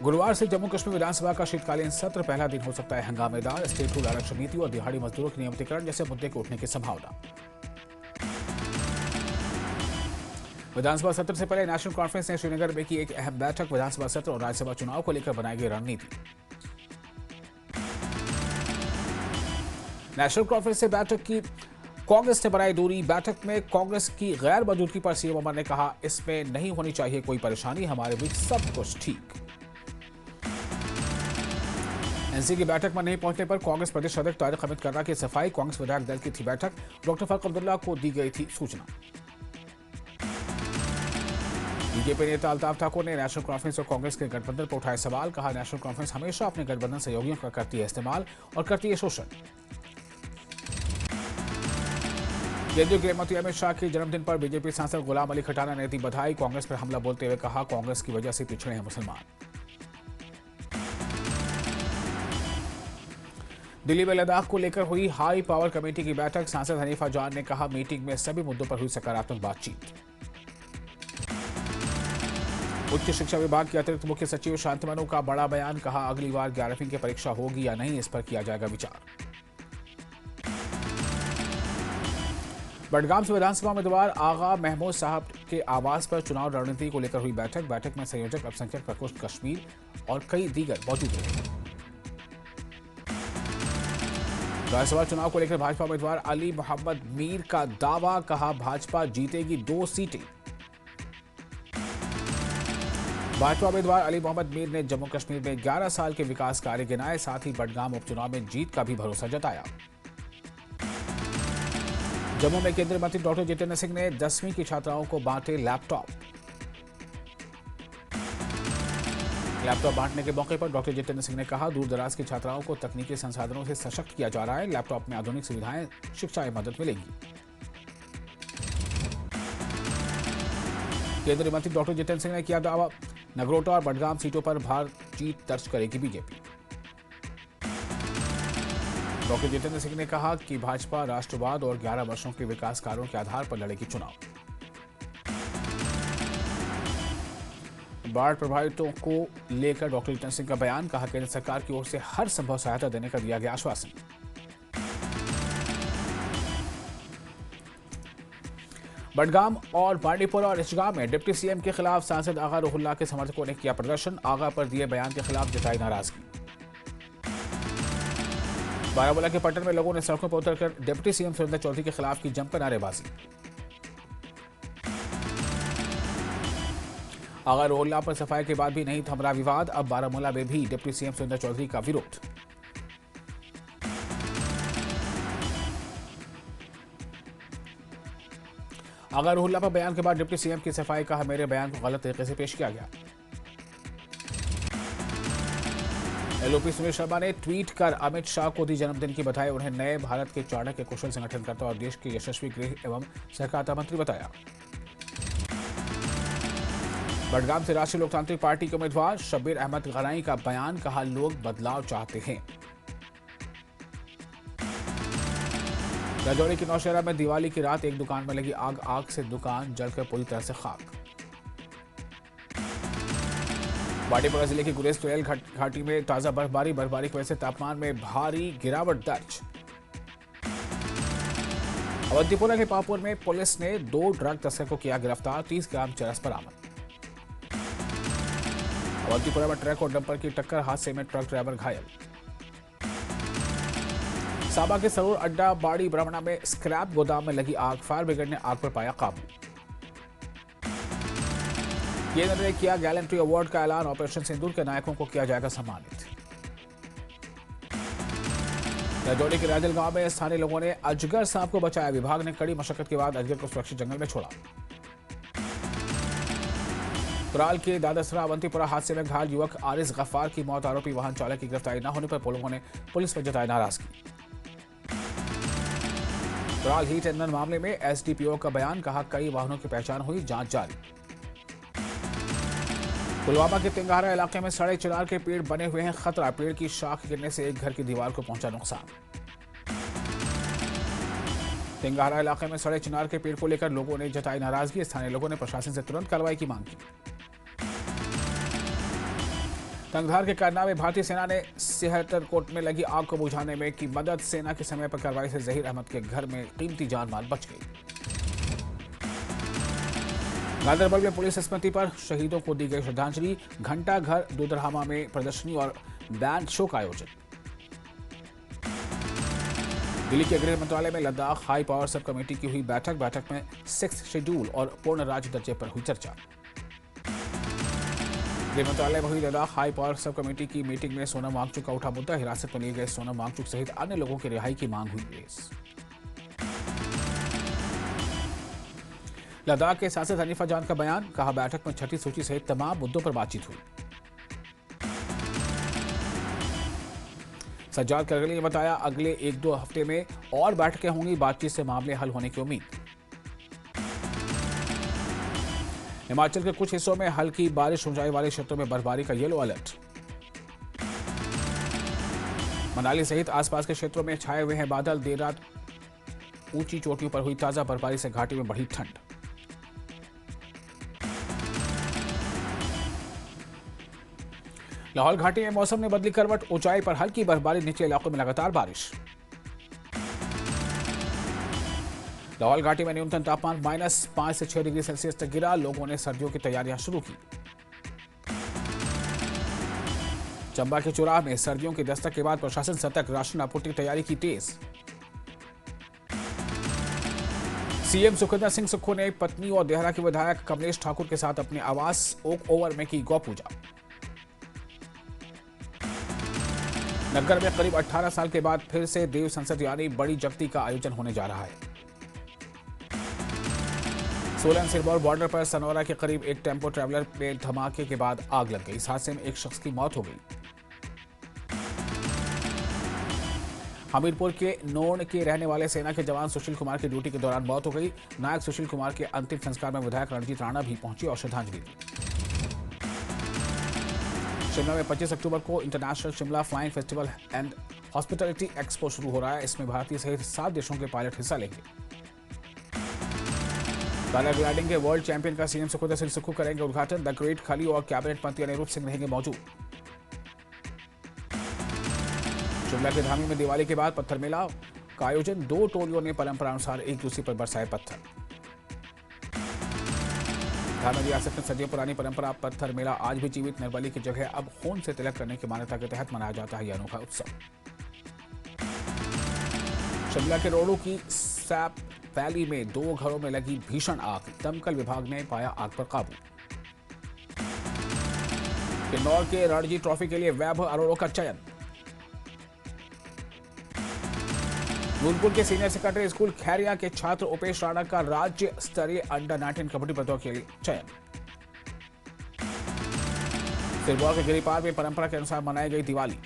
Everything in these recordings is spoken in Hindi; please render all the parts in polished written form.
गुरुवार से जम्मू कश्मीर विधानसभा का शीतकालीन सत्र पहला दिन हो सकता है हंगामेदार। स्टेट रूल आरक्षण नीति और दिहाड़ी मजदूरों के नियमितीकरण जैसे मुद्दे के उठने की संभावना। विधानसभा सत्र से पहले नेशनल कॉन्फ्रेंस ने श्रीनगर में की एक अहम बैठक। विधानसभा सत्र और राज्यसभा चुनाव को लेकर बनाई गई रणनीति। नेशनल कॉन्फ्रेंस से बैठक की कांग्रेस ने बनाई दूरी। बैठक में कांग्रेस की गैर मौजूदगी पर सीएम उमर ने कहा, इसमें नहीं होनी चाहिए कोई परेशानी, हमारे बीच सब कुछ ठीक। एनसी की बैठक में नहीं पहुंचने पर कांग्रेस प्रदेश अध्यक्ष तारिक हमीद कर्रा की सफाई। कांग्रेस विधायक दल की थी बैठक, डॉक्टर फारूक अब्दुल्ला को दी गई थी सूचना। बीजेपी नेता अल्ताफ ठाकुर ने नेशनल कॉन्फ्रेंस और कांग्रेस के गठबंधन पर उठाए सवाल। कहा, नेशनल कॉन्फ्रेंस हमेशा अपने गठबंधन सहयोगियों का करती है इस्तेमाल और करती है शोषण। केंद्रीय गृह मंत्री अमित शाह के जन्मदिन पर बीजेपी सांसद गुलाम अली खटाना ने दी बधाई। कांग्रेस पर हमला बोलते हुए कहा, कांग्रेस की वजह से पिछड़े हैं मुसलमान। दिल्ली में लद्दाख को लेकर हुई हाई पावर कमेटी की बैठक। सांसद हनीफा जान ने कहा, मीटिंग में सभी मुद्दों पर हुई सकारात्मक बातचीत। उच्च शिक्षा विभाग के अतिरिक्त मुख्य सचिव शांतमनु का बड़ा बयान। कहा, अगली बार 11वीं की परीक्षा होगी या नहीं, इस पर किया जाएगा विचार। बडगाम से विधानसभा उम्मीदवार आगा महमूद साहब के आवास पर चुनाव रणनीति को लेकर हुई बैठक में संयोजक अल्पसंख्यक प्रकोष्ठ कश्मीर और कई दीगर मौजूद रहे। राज्यसभा चुनाव को लेकर भाजपा उम्मीदवार अली मोहम्मद मीर का दावा। कहा, भाजपा जीतेगी 2 सीटें। भाजपा उम्मीदवार अली मोहम्मद मीर ने जम्मू कश्मीर में 11 साल के विकास कार्य गिनाए। साथ ही बडगाम उपचुनाव में जीत का भी भरोसा जताया। जम्मू में केंद्रीय मंत्री डॉक्टर जितेंद्र सिंह ने 10वीं की छात्राओं को बांटे लैपटॉप। लैपटॉप बांटने के मौके पर डॉक्टर जितेंद्र सिंह ने कहा, दूर दराज की छात्राओं को तकनीकी संसाधनों से सशक्त किया जा रहा है। लैपटॉप में आधुनिक सुविधाएं, शिक्षा में मदद मिलेगी। केंद्रीय मंत्री डॉक्टर जितेंद्र सिंह ने किया दावा, नगरोटा और बडगाम सीटों पर भार जीत दर्ज करेगी बीजेपी। डॉक्टर जितेंद्र सिंह ने कहा कि भाजपा राष्ट्रवाद और 11 वर्षों के विकास कार्यों के आधार पर लड़ेगी चुनाव। बाढ़ प्रभावितों को लेकर डॉक्टर जितेंद्र सिंह का बयान। कहा, केंद्र सरकार की ओर से हर संभव सहायता देने का दिया गया आश्वासन। बडगाम और बांडीपुरा और इचगांव में डिप्टी सीएम के खिलाफ सांसद आगा रुहुल्लाह के समर्थकों ने किया प्रदर्शन। आगा पर दिए बयान के खिलाफ जताई नाराजगी। बारामूला के पट्टन में लोगों ने सड़कों पर उतरकर डिप्टी सीएम सुरेंद्र चौधरी के खिलाफ की जमकर नारेबाजी। आगा रुहुल्लाह पर सफाई के बाद भी नहीं थम विवाद। अब बारामूला में भी डिप्टी सीएम सुरेंद्र चौधरी का विरोध। आगा रुहुल्लाह पर बयान के बाद डिप्टी सीएम की सफाई। कहा, मेरे बयान को गलत तरीके से पेश किया गया। एलओपी सुनील शर्मा ने ट्वीट कर अमित शाह को दी जन्मदिन की बधाई। उन्हें नए भारत के चाणक्य कुशल संगठनकर्ता और देश के यशस्वी गृह एवं सहकारिता मंत्री बताया। बडगाम से राष्ट्रीय लोकतांत्रिक पार्टी के उम्मीदवार शब्बीर अहमद गनाई का बयान। कहा, लोग बदलाव चाहते हैं। राजौरी के नौशहरा में दिवाली की रात एक दुकान में लगी आग से दुकान जलकर पूरी तरह से खाक। बांडीपुरा जिले की गुरेज ट्रेल घाटी में ताजा बर्फबारी की वजह से तापमान में भारी गिरावट दर्ज। अवंतीपुरा के पापुर में पुलिस ने 2 ड्रग तस्कर को किया गिरफ्तार। 30 ग्राम चरस बरामद। अवंतीपुरा में ट्रक और डंपर की टक्कर, हादसे में ट्रक ड्राइवर घायल। साबा के सरूर अड्डा बाड़ी ब्राह्मणा में स्क्रैप गोदाम में लगी आग। फायर ब्रिगेड ने आग पर पाया काबू। केंद्र ने किया गैलेंट्री अवार्ड का ऐलान। ऑपरेशन सिंदूर के नायकों को किया जाएगा सम्मानित। राजौरी के राजल गांव में स्थानीय लोगों ने अजगर सांप को बचाया। विभाग ने कड़ी मशक्कत के बाद अजगर को सुरक्षित जंगल में छोड़ा। कुराल के दादसरा अवंतीपुरा हादसे में घायल युवक आरिस गफ्फार की मौत। आरोपी वाहन चालक की गिरफ्तारी न होने पर लोगों ने पुलिस पर जताई नाराजगी। कुराल हीट इंधन मामले में एसडीपीओ का बयान। कहा, कई वाहनों की पहचान हुई, जांच जारी। पुलवामा के तिंगारा इलाके में सड़े चिनार के पेड़ बने हुए हैं खतरा। पेड़ की शाख गिरने से एक घर की दीवार को पहुंचा नुकसान। तिंगारा इलाके में सड़े चिनार के पेड़ को लेकर लोगों ने जताई नाराजगी। स्थानीय लोगों ने प्रशासन से तुरंत कार्रवाई की मांग की। तंगधार के कारनामे भारतीय सेना ने सियालकोट में लगी आग को बुझाने में की मदद। सेना की समय पर कार्रवाई से जहीर अहमद के घर में कीमती जान माल बच गई। गांधरबल में पुलिस स्मृति पर शहीदों को दी गई श्रद्धांजलि। घंटा घर दुधरामा में प्रदर्शनी और बैंड शो का आयोजन। दिल्ली के गृह मंत्रालय में Ladakh high power sub committee की हुई बैठक में 6th शेड्यूल और पूर्ण राज्य दर्जे पर हुई चर्चा। गृह मंत्रालय में हुई Ladakh high power sub committee की मीटिंग में सोनम वांगचुक का उठा मुद्दा। हिरासत में लिए गए सोनम वांगचुक सहित अन्य लोगों की रिहाई की मांग हुई रेस। लद्दाख के सांसद हनीफा जान का बयान। कहा, बैठक में छठी सूची सहित तमाम मुद्दों पर बातचीत हुई। सज्जाद करगली ने बताया, अगले 1-2 हफ्ते में और बैठकें होंगी। बातचीत से मामले हल होने की उम्मीद। हिमाचल के कुछ हिस्सों में हल्की बारिश, ऊंचाई वाले क्षेत्रों में बर्फबारी का येलो अलर्ट। मनाली सहित आसपास के क्षेत्रों में छाए हुए हैं बादल। देर रात ऊंची चोटियों पर हुई ताजा बर्फबारी से घाटी में बढ़ी ठंड। लाहौल घाटी में मौसम ने बदली करवट। ऊंचाई पर हल्की बर्फबारी, निचले इलाकों में लगातार बारिश। लाहौल घाटी में न्यूनतम तापमान -5 से 6 डिग्री सेल्सियस तक गिरा। लोगों ने सर्दियों की तैयारियां शुरू की। चंबा के चुराह में सर्दियों की दस्तक के बाद प्रशासन सतर्क। राशन आपूर्ति की तैयारी की तेज। सीएम सुखविंदर सिंह सुक्खू ने पत्नी और देहरा के विधायक कमलेश ठाकुर के साथ अपने आवास ओक ओवर में की गौ पूजा। नगर में करीब 18 साल के बाद फिर से देव संसद यानी बड़ी जगती का आयोजन होने जा रहा है। सोलन सिरमौर बॉर्डर पर सनौरा के करीब एक टेम्पो ट्रैवलर में धमाके के बाद आग लग गई। इस हादसे में एक शख्स की मौत हो गई। हमीरपुर के नोन के रहने वाले सेना के जवान सुशील कुमार की ड्यूटी के दौरान मौत हो गई। नायक सुशील कुमार के अंतिम संस्कार में विधायक रणजीत राणा भी पहुंचे और श्रद्धांजलि दी। शिमला में 25 अक्टूबर को international Shimla flying festival and hospitality expo शुरू हो रहा है। इसमें भारतीय सहित 7 देशों के पायलट हिस्सा लेंगे। पैराग्लाइडिंग के वर्ल्ड चैंपियन का सीएम सुखविंदर सिंह सुक्खू करेंगे उद्घाटन। द ग्रेट खली और कैबिनेट मंत्री अनिरुद्ध सिंह रहेंगे मौजूद। शिमला के धामी में दिवाली के बाद पत्थर मेला का आयोजन। 2 टोलियों ने परंपरानुसार एक दूसरे पर बरसाए पत्थर। धामी रियासत में सदियों पुरानी परंपरा पत्थर मेला आज भी जीवित। निर्बली की जगह अब खून से तिलक करने की मान्यता के तहत मनाया जाता है यह अनोखा उत्सव। शिमला के रोडू की सैप वैली में 2 घरों में लगी भीषण आग। दमकल विभाग ने पाया आग पर काबू। किन्नौर के रणजी ट्रॉफी के लिए वैभव अरोड़ा का चयन। नूरपुर के सीनियर सेकेंडरी स्कूल खैरिया के छात्र उपेश राणा का राज्य स्तरीय अंडर-19 कबड्डी प्रतियोगिता के लिए चयन। सिरमौर के गिरिपार में परंपरा के अनुसार मनाई गई दिवाली।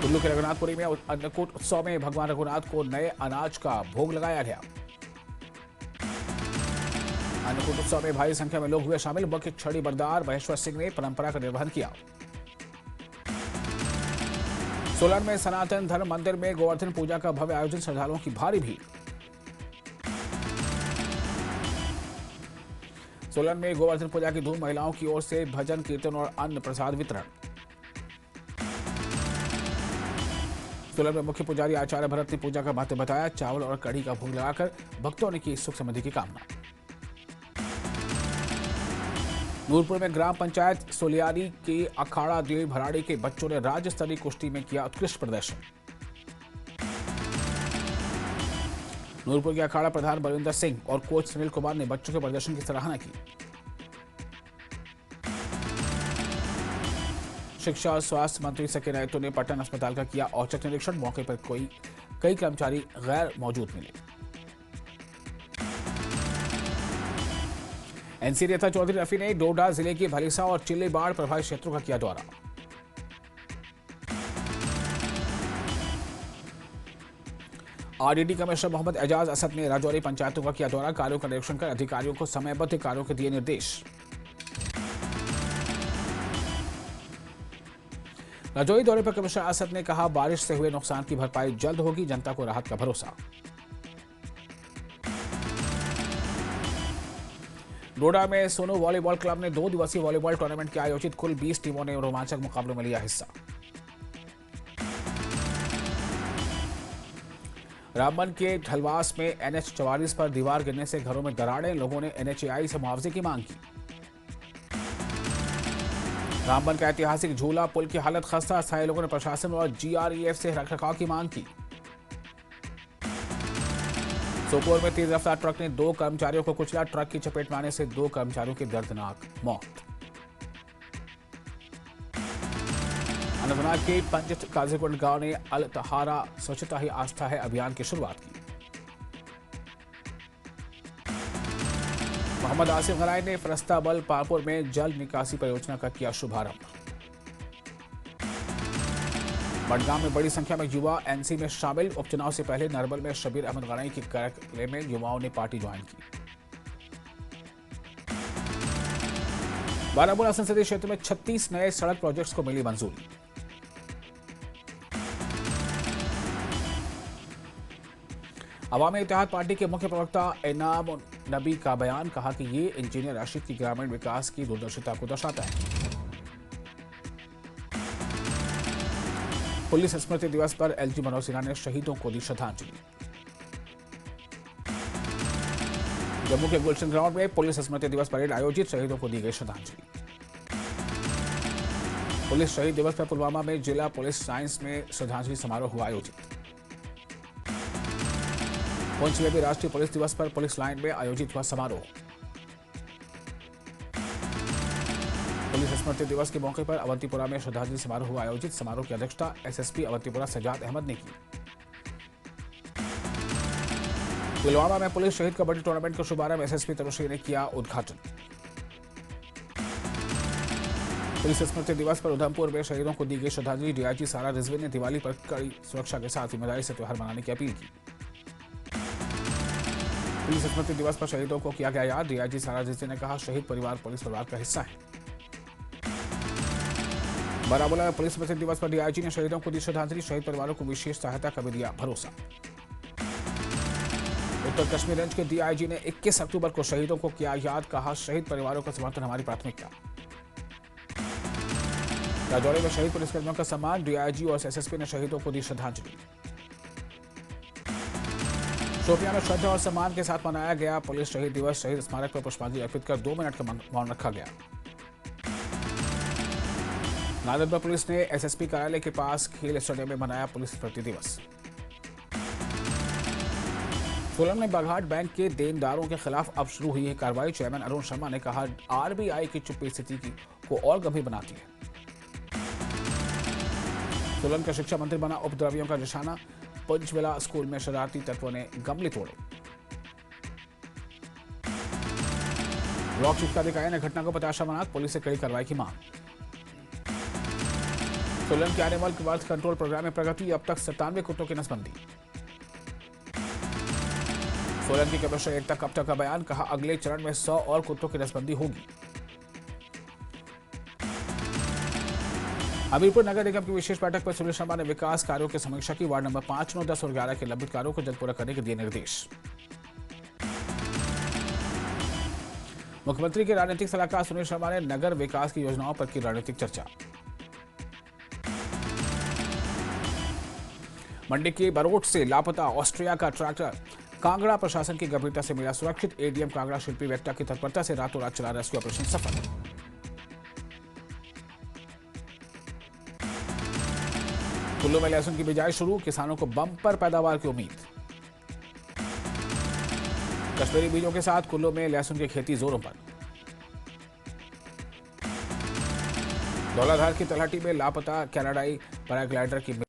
कुल्लू के रघुनाथपुरी में अन्नकूट उत्सव में भगवान रघुनाथ को नए अनाज का भोग लगाया गया। अन्नकूट उत्सव में भारी संख्या में लोग हुए शामिल। मुख्य छड़ी बरदार महेश्वर सिंह ने परंपरा का निर्वहन किया। सोलन में सनातन धर्म मंदिर में गोवर्धन पूजा का भव्य आयोजन। श्रद्धालुओं की भारी भीड़। सोलन में गोवर्धन पूजा की धूम। महिलाओं की ओर से भजन कीर्तन और अन्न प्रसाद वितरण। सोलन में मुख्य पुजारी आचार्य भरत ने पूजा का महत्व बताया। चावल और कढ़ी का भोग लगाकर भक्तों ने की सुख समृद्धि की कामना। नूरपुर में ग्राम पंचायत सोलियारी के अखाड़ा देव भराड़ी के बच्चों ने राज्य स्तरीय कुश्ती में किया उत्कृष्ट प्रदर्शन। नूरपुर के अखाड़ा प्रधान बलविंदर सिंह और कोच सुनील कुमार ने बच्चों के प्रदर्शन की सराहना की। शिक्षा और स्वास्थ्य मंत्री सके नायतु ने पटन अस्पताल का किया औचक निरीक्षण। मौके पर कई कर्मचारी गैर मौजूद मिले। एनसी नेता चौधरी रफी ने डोडा जिले के भलीसा और चिल्ली बाढ़ प्रभावित क्षेत्रों का किया दौरा। आरडीडी कमिश्नर मोहम्मद एजाज असद ने राजौरी पंचायतों का किया दौरा। कार्यों का निरीक्षण कर अधिकारियों को समयबद्ध कार्यों के दिए निर्देश। राजौरी दौरे पर कमिश्नर असद ने कहा, बारिश से हुए नुकसान की भरपाई जल्द होगी। जनता को राहत का भरोसा। डोडा में सोनू वॉलीबॉल क्लब ने 2 दिवसीय वॉलीबॉल टूर्नामेंट के आयोजित कुल 20 टीमों ने रोमांचक मुकाबलों में लिया हिस्सा। रामबन के ढलवास में NH 44 पर दीवार गिरने से घरों में दरारें, लोगों ने NHAI से मुआवजे की मांग की। रामबन का ऐतिहासिक झूला पुल की हालत खस्ता, स्थायी लोगों ने प्रशासन और GREF से रखरखाव की मांग की। सोपोर में तेज रफ्तार ट्रक ने 2 कर्मचारियों को कुचला, ट्रक की चपेट में आने से 2 कर्मचारियों की दर्दनाक मौत। अनंतनाग के पंच काजीकुंड गांव ने अल तहारा स्वच्छता ही आस्था है अभियान की शुरुआत की। मोहम्मद आसिफ गनाई ने फरस्ताबल पालपुर में जल निकासी परियोजना का किया शुभारंभ। बडगाम में बड़ी संख्या में युवा NC में शामिल, उपचुनाव से पहले नरबल में शबीर अहमद गनाई के कार्यक्रम में युवाओं ने पार्टी ज्वाइन की। बारामूला संसदीय क्षेत्र में 36 नए सड़क प्रोजेक्ट्स को मिली मंजूरी। अवामी इत्तेहाद पार्टी के मुख्य प्रवक्ता इनाम नबी का बयान, कहा कि ये इंजीनियर राशिद की ग्रामीण विकास की दूरदर्शिता को दर्शाता है। पुलिस स्मृति दिवस पर LG मनोज सिन्हा ने शहीदों को दी श्रद्धांजलि। जम्मू के गुलशन ग्राउंड में पुलिस स्मृति दिवस परेड आयोजित, शहीदों को दी गई श्रद्धांजलि। पुलिस शहीद दिवस पर पुलवामा में जिला पुलिस साइंस में श्रद्धांजलि समारोह हुआ आयोजित। पुंछ में भी राष्ट्रीय पुलिस दिवस पर पुलिस लाइन में आयोजित हुआ समारोह। पुलिस स्मृति दिवस के मौके पर अवंतीपुरा में श्रद्धांजलि समारोह हुआ आयोजित, समारोह की अध्यक्षता SSP अवंतीपुरा सजाद अहमद ने की। पुलवामा में पुलिस शहीद कबड्डी टूर्नामेंट का शुभारंभ SSP तनुश्री ने किया उद्घाटन। पुलिस स्मृति दिवस पर उधमपुर में शहीदों को दी गई श्रद्धांजलि, DIG सारा रिजवी ने दिवाली पर कड़ी सुरक्षा के साथ ईमानदारी से त्योहार मनाने की अपील की। पुलिस स्मृति दिवस पर शहीदों को किया गया याद, DIG सारा रिजवी ने कहा शहीद परिवार पुलिस परिवार का हिस्सा है। बारामूला में पुलिस स्मृति दिवस पर DIG ने शहीदों को दी श्रद्धांजलि, शहीद परिवारों को विशेष सहायता का भी दिया भरोसा। उत्तर कश्मीर रेंज के DIG ने 21 अक्टूबर को शहीदों को किया याद, कहा शहीद परिवारों का समर्थन हमारी प्राथमिकता। राजौरी में शहीद पुलिसकर्मियों का सम्मान, DIG और SSP ने शहीदों को दी श्रद्धांजलि। शोपियां में श्रद्धा और सम्मान के साथ मनाया गया पुलिस शहीद दिवस, शहीद स्मारक पर पुष्पांजलि अर्पित कर 2 मिनट का मौन रखा गया। नादरपुर पुलिस ने SSP कार्यालय के पास खेल स्टेडियम में मनाया पुलिस स्मृति दिवस। सोलन में बघाट बैंक के देनदारों के खिलाफ अब शुरू हुई है कार्रवाई, चेयरमैन अरुण शर्मा ने कहा RBI की चुप्पी स्थिति को और गंभीर बनाती है। सोलन का शिक्षा मंत्री बना उपद्रवियों का निशाना, पंचविला स्कूल में शरारती तत्वों ने गमले तोड़े। ब्लॉक शिक्षा अधिकारी ने घटना को बताशा बना, पुलिस से कड़ी कार्रवाई की मांग। सोलन के एनिमल बर्थ कंट्रोल प्रोग्राम में प्रगति, अब तक 97 कुत्तों की नसबंदी। सोलन की कमिश्नर एकता कप्ता का बयान, कहा अगले चरण में 100 और कुत्तों की नसबंदी होगी। हमीरपुर नगर निगम की विशेष बैठक पर सुनील शर्मा ने विकास कार्यों की समीक्षा की, वार्ड नंबर 5, 9, 10 और 11 के लंबित कार्यों को जल्द पूरा करने के दिए निर्देश। मुख्यमंत्री के राजनीतिक सलाहकार सुनील शर्मा ने नगर विकास की योजनाओं पर की रणनीतिक चर्चा। मंडी के बरोट से लापता ऑस्ट्रिया का ट्रैक्टर कांगड़ा प्रशासन की गंभीरता से मिला सुरक्षित, ADM कांगड़ा शिल्पी वेक्टा की तत्परता से रातों रात चला रेस्क्यू ऑपरेशन सफल। कुल्लू में लहसुन की बिजाई शुरू, किसानों को बम्पर पैदावार की उम्मीद। कश्मीरी बीजों के साथ कुल्लू में लहसुन की खेती जोरों पर। धौलाधार की तलहटी में लापता कनाडाई पैराग्लाइडर की